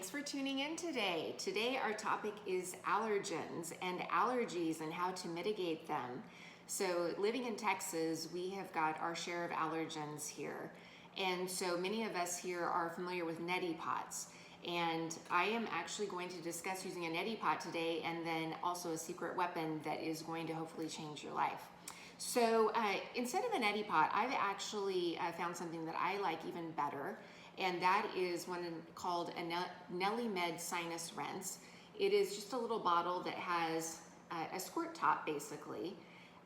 thanks for tuning in today. Today our topic is allergens and allergies and how to mitigate them. So living in Texas, we have got our share of allergens here. And so many of us here are familiar with neti pots. And I am actually going to discuss using a neti pot today, and then also a secret weapon that is going to hopefully change your life. So instead of a neti pot, I've actually found something that I like even better, and that is one called a Nelly Med Sinus Rinse. It is just a little bottle that has a squirt top basically,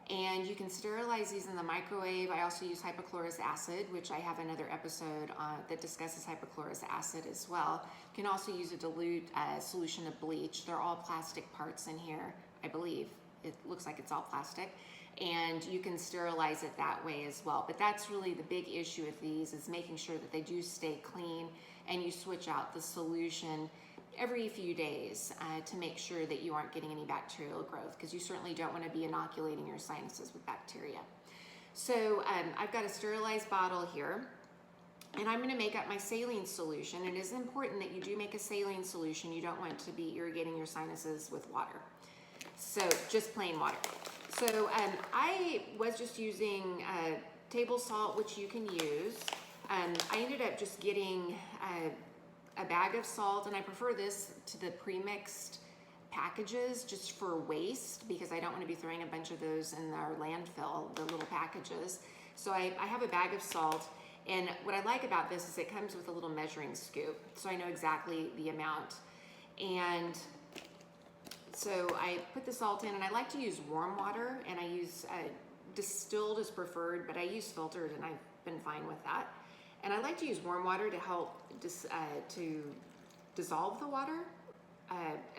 and you can sterilize these in the microwave. I also use hypochlorous acid, which I have another episode that discusses hypochlorous acid as well. You can also use a dilute solution of bleach. They're all plastic parts in here, I believe. It looks like it's all plastic. And you can sterilize it that way as well. But that's really the big issue with these, is making sure that they do stay clean, and you switch out the solution every few days to make sure that you aren't getting any bacterial growth, because you certainly don't want to be inoculating your sinuses with bacteria. So I've got a sterilized bottle here, and I'm going to make up my saline solution. It is important that you do make a saline solution. You don't want to be irrigating your sinuses with water. So just plain water. So I was just using table salt, which you can use. I ended up just getting a bag of salt, and I prefer this to the pre-mixed packages just for waste, because I don't want to be throwing a bunch of those in our landfill, the little packages. So I have a bag of salt, and what I like about this is it comes with a little measuring scoop, so I know exactly the amount. And so I put the salt in, and I like to use warm water, and I use distilled is preferred, but I use filtered, and I've been fine with that. And I like to use warm water to help to dissolve the water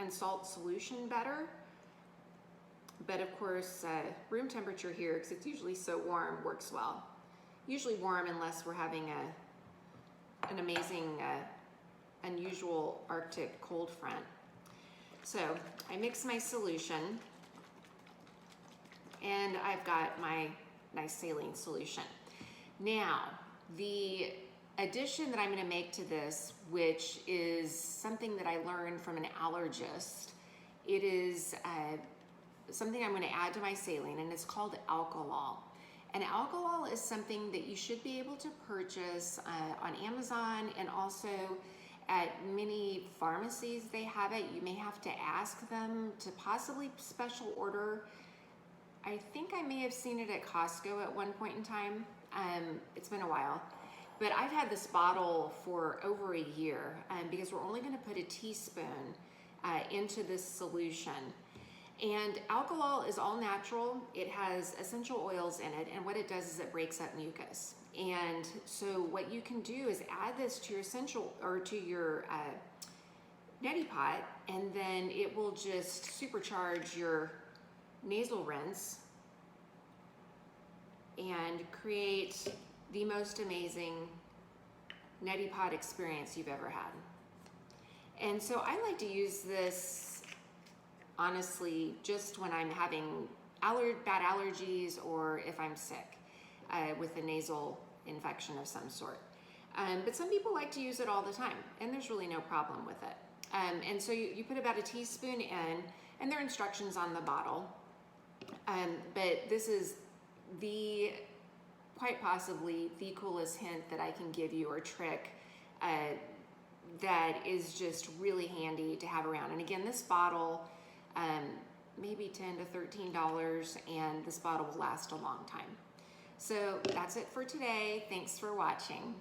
and salt solution better. But of course, room temperature here, because it's usually so warm, works well. Usually warm unless we're having an amazing, unusual Arctic cold front. So I mix my solution, and I've got my nice saline solution. Now, the addition that I'm going to make to this, which is something that I learned from an allergist, it is something I'm going to add to my saline, and it's called alcohol. And alcohol is something that you should be able to purchase on Amazon, and also at many pharmacies they have it. You may have to ask them to possibly special order. I think I may have seen it at Costco at one point in time. It's been a while. But I've had this bottle for over a year because we're only going to put a teaspoon into this solution. And alcohol is all natural. It has essential oils in it, and what it does is it breaks up mucus. And so what you can do is add this to your your neti pot, and then it will just supercharge your nasal rinse and create the most amazing neti pot experience you've ever had. And so I like to use this, honestly, just when I'm having bad allergies, or if I'm sick with a nasal infection of some sort. But some people like to use it all the time, and there's really no problem with it. And so you put about a teaspoon in, and there are instructions on the bottle. But this is quite possibly the coolest hint that I can give you, or trick that is just really handy to have around. And again, this bottle, maybe $10 to $13, and this bottle will last a long time. So that's it for today. Thanks for watching.